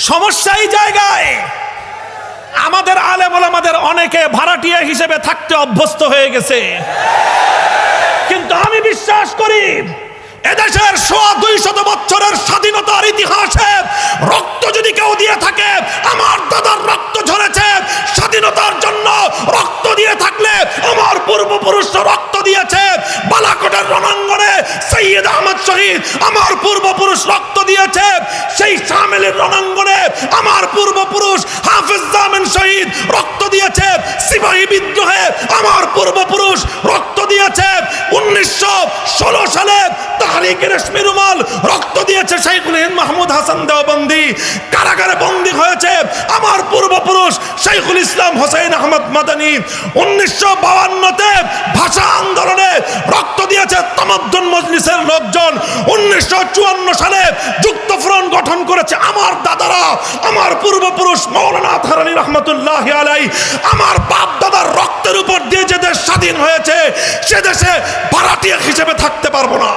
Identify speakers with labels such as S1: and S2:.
S1: সমস্যা এই জায়গায় আমাদের আলেম ওলামাদের অনেকে ভাড়াটিয়া হিসেবে থাকতে অভ্যস্ত হয়ে গেছে। কিন্তু আমি বিশ্বাস করি এদেশের 200 বছরের স্বাধীনতার ইতিহাসে রক্ত যদি কেউ দিয়ে থাকে, আমার দাদার রক্ত ঝরেছে স্বাধীনতার জন্য। রক্ত দিয়ে থাকলে আমার পূর্বপুরুষরা রক্ত দিয়েছে। বালাকোটের রণাঙ্গনে সৈয়দ আহমদ শহীদ আমার পূর্বপুরুষ রক্ত দিয়েছে। সেই শামিলের রণাঙ্গনে আমার পূর্বপুরুষ হাফেজ জামিন শহীদ রক্ত দিয়েছে। সিপাহী বিদ্রোহে আমার পূর্বপুরুষ রক্ত দিয়েছে। 1916 সালে তাহরিকে রেশমি রুমাল রক্ত দিয়েছে শাইখুল হিন্দ মাহমুদ হাসান দেওবন্দি। কারাগারে বন্দী হয়েছে আমার পূর্বপুরুষ শাইখুল ইসলাম হোসেন আহমদ মাদানী। 1952-তে ভাষা আন্দোলনে রক্ত দিয়েছে তামাদ্দুন মজলিসের লোকজন। 1954 সালে যুক্তফ্রন্ট গঠন করেছে আমার দাদারা, আমার পূর্বপুরুষ মাওলানা আতহার আলী রহমতুল্লাহি আলাইহি। আমার বাপ দাদার রক্তের উপর দিয়ে যে দেশ স্বাধীন হয়েছে, সে দেশে ভাড়াটিয়া হিসেবে থাকতে পারবো না।